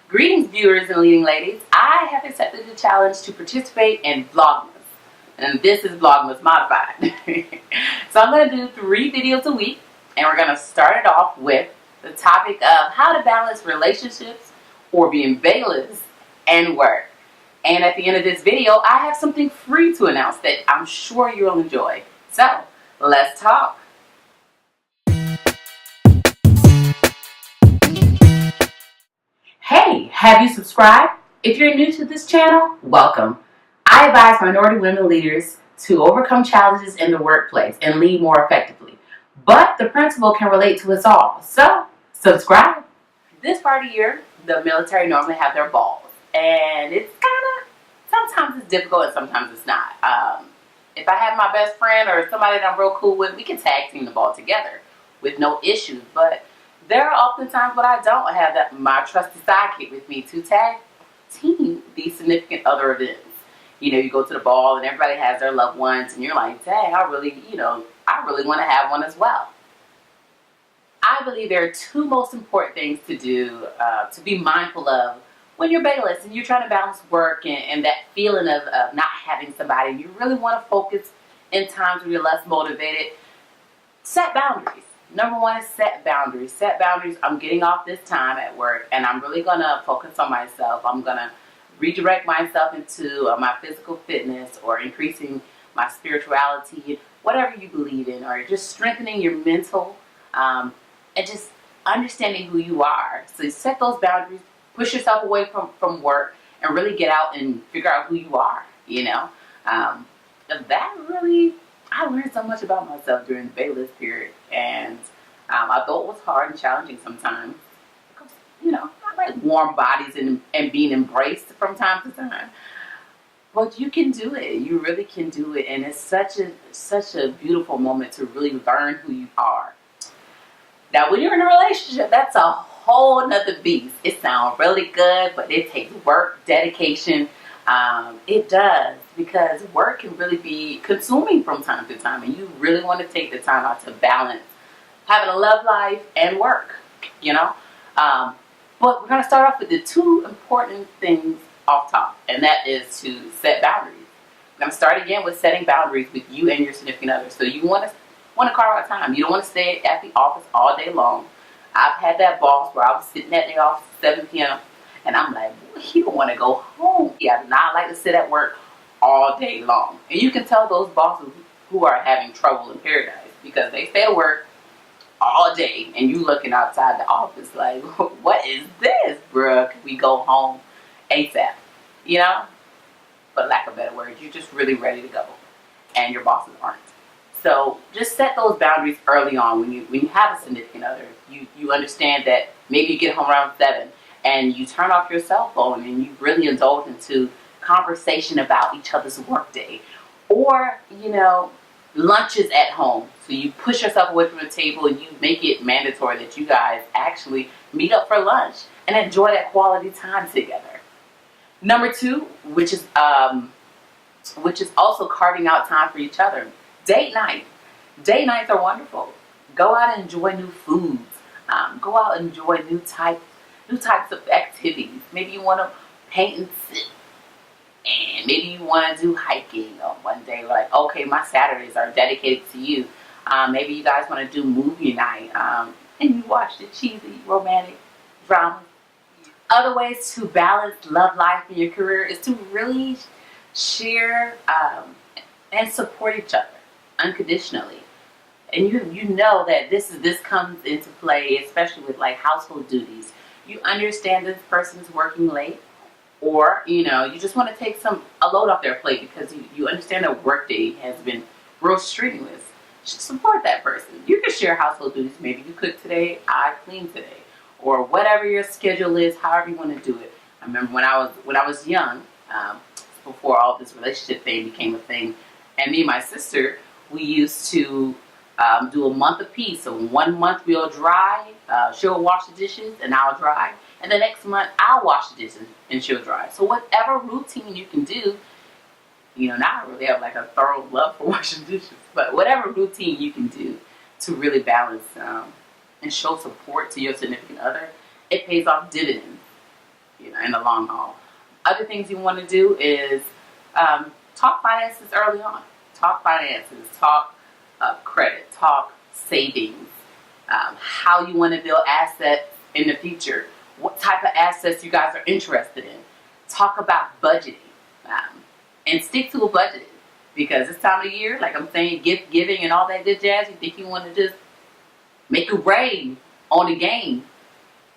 Greetings, viewers and leading ladies. I have accepted the challenge to participate in Vlogmas. And this is Vlogmas Modified. So I'm going to do 3 videos a week. And we're going to start it off with the topic of how to balance relationships or being baeless and work. And at the end of this video, I have something free to announce that I'm sure you'll enjoy. So, let's talk. Hey, have you subscribed? If you're new to this channel, welcome. I advise minority women leaders to overcome challenges in the workplace and lead more effectively. But the principle can relate to us all, so subscribe. This part of the year, the military normally have their balls. And it's sometimes it's difficult and sometimes it's not. If I have my best friend or somebody that I'm real cool with, we can tag team the ball together with no issues. But there are often times when I don't have my trusted sidekick with me to tag team these significant other events. You know, you go to the ball and everybody has their loved ones and you're like, dang, I really want to have one as well. I believe there are 2 most important things to do, to be mindful of when you're baeless and you're trying to balance work and that feeling of not having somebody. You really want to focus in times when you're less motivated. Set boundaries. Number 1 is set boundaries. Set boundaries. I'm getting off this time at work and I'm really going to focus on myself. I'm going to redirect myself into my physical fitness or increasing my spirituality, whatever you believe in, or just strengthening your mental and just understanding who you are. So you set those boundaries, push yourself away from work and really get out and figure out who you are, you know. I learned so much about myself during the baeless period, and although it was hard and challenging sometimes, because, you know, I like warm bodies and being embraced from time to time. But you can do it. You really can do it, and it's such a beautiful moment to really learn who you are. Now, when you're in a relationship, that's a whole nother beast. It sounds really good, but it takes work, dedication. It does, because work can really be consuming from time to time, and you really want to take the time out to balance having a love life and work, you know. But we're going to start off with the 2 important things off top, and that is to set boundaries. I'm going to start again with setting boundaries with you and your significant other. So you want to carve out time. You don't want to stay at the office all day long. I've had that boss where I was sitting at the office at 7 p.m. and I'm like, boy, he don't want to go home. He does not like to sit at work all day long. And you can tell those bosses who are having trouble in paradise because they stay at work all day and you looking outside the office like, what is this, bruh? Can we go home ASAP? You know? For lack of better words, you're just really ready to go. And your bosses aren't. So just set those boundaries early on when you have a significant other. You understand that maybe you get home around 7 and you turn off your cell phone and you really indulge into conversation about each other's workday. Or, you know, lunches at home. So you push yourself away from the table and you make it mandatory that you guys actually meet up for lunch and enjoy that quality time together. Number 2, which is also carving out time for each other. Date night. Date nights are wonderful. Go out and enjoy new foods. Go out and enjoy new types of activities. Maybe you want to paint and sit. And maybe you want to do hiking on one day. Like, okay, my Saturdays are dedicated to you. Maybe you guys want to do movie night. And you watch the cheesy romantic drama. Other ways to balance love life and your career is to really share and support each other unconditionally. And you know that this comes into play, especially with like household duties. You understand this person's working late, or you know, you just want to take a load off their plate because you understand their workday has been real strenuous. Just support that person. You can share household duties. Maybe you cook today, I clean today, or whatever your schedule is, however you want to do it. I remember when I was young, before all this relationship thing became a thing, and me and my sister, we used to do a month apiece. So 1 month we'll dry, she'll wash the dishes and I'll dry. And the next month I'll wash the dishes and she'll dry. So whatever routine you can do, you know, now I really have like a thorough love for washing dishes, but whatever routine you can do to really balance and show support to your significant other, it pays off dividends. in the long haul. Other things you want to do is talk finances early on. Talk finances, talk credit, talk savings, how you want to build assets in the future, what type of assets you guys are interested in. Talk about budgeting, and stick to a budget, because this time of the year, like I'm saying, gift giving and all that good jazz, you think you want to just make it rain on the game.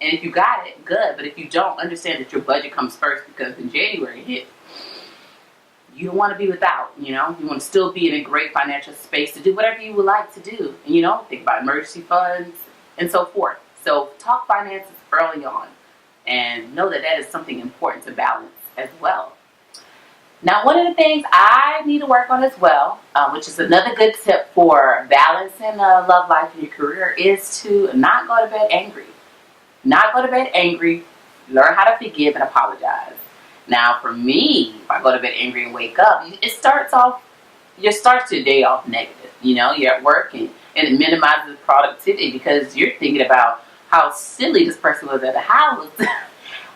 And if you got it, good. But if you don't, understand that your budget comes first, because when January hit, you don't want to be without, you know. You want to still be in a great financial space to do whatever you would like to do. And, you know, think about emergency funds and so forth. So talk finances early on, and know that that is something important to balance as well. Now, one of the things I need to work on as well, which is another good tip for balancing love life and your career, is to not go to bed angry. Not go to bed angry. Learn how to forgive and apologize. Now, for me, if I go to bed angry and wake up, it starts your day off negative. You know, you're at work, and it minimizes productivity, because you're thinking about how silly this person was at the house.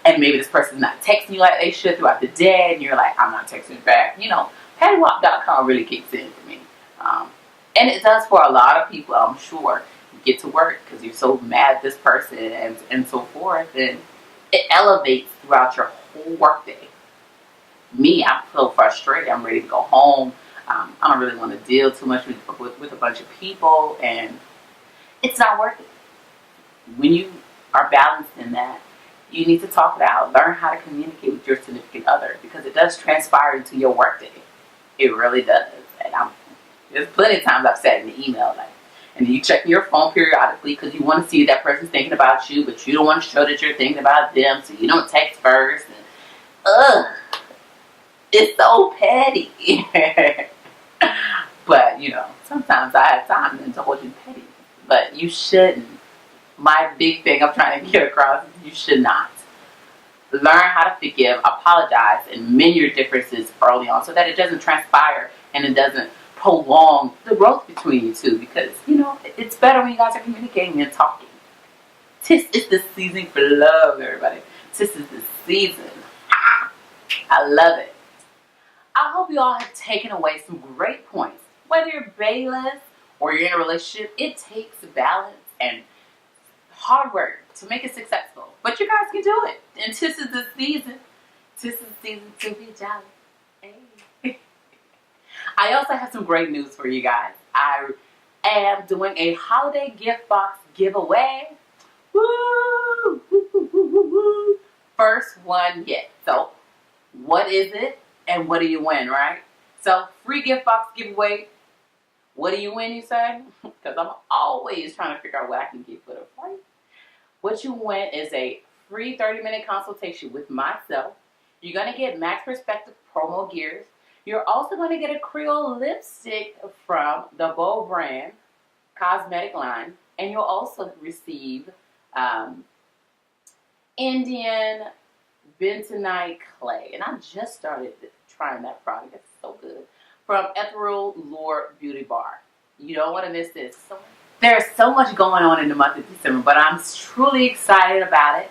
And maybe this person's not texting you like they should throughout the day, and you're like, I'm not texting back. You know, pattywop.com really kicks in for me. And it does for a lot of people, I'm sure. You get to work because you're so mad at this person and so forth, and it elevates throughout your whole workday. Me, I'm so frustrated. I'm ready to go home. I don't really want to deal too much with a bunch of people, and it's not worth it. When you are balanced in that, you need to talk it out. Learn how to communicate with your significant other, because it does transpire into your workday. It really does. And there's plenty of times I've said in the email, like, and you check your phone periodically because you want to see that person's thinking about you, but you don't want to show that you're thinking about them, so you don't text first. And, it's so petty. But, you know, sometimes I have time to hold you petty. But you shouldn't. My big thing I'm trying to get across is you should not. Learn how to forgive, apologize, and mend your differences early on, so that it doesn't transpire and it doesn't prolong the growth between you two, because, you know, it's better when you guys are communicating and talking. This is the season for love, everybody. This is the season. I love it. I hope you all have taken away some great points. Whether you're baeless or you're in a relationship, it takes balance and hard work to make it successful. But you guys can do it. And this is the season. This is the season to be jolly. Hey. I also have some great news for you guys. I am doing a holiday gift box giveaway. Woo! Woo, woo, woo, woo, woo. First one yet. So, what is it and what do you win, right? So, free gift box giveaway. What do you win, you say? Because I'm always trying to figure out what I can get for the price. What you win is a free 30-minute consultation with myself. You're going to get Max Perspective promo gears. You're also going to get a Creole lipstick from the Beau brand cosmetic line. And you'll also receive Indian bentonite clay. And I just started trying that product. It's so good. From Ethereal Lure Beauty Bar. You don't want to miss this. There's so much going on in the month of December, but I'm truly excited about it.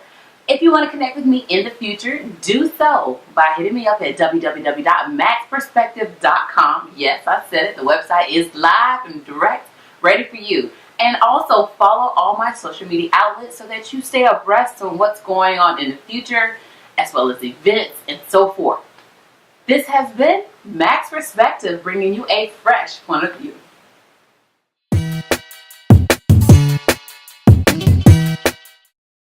If you want to connect with me in the future, do so by hitting me up at www.maxperspective.com. Yes, I said it. The website is live and direct, ready for you. And also follow all my social media outlets so that you stay abreast on what's going on in the future, as well as events and so forth. This has been Max Perspective, bringing you a fresh point of view.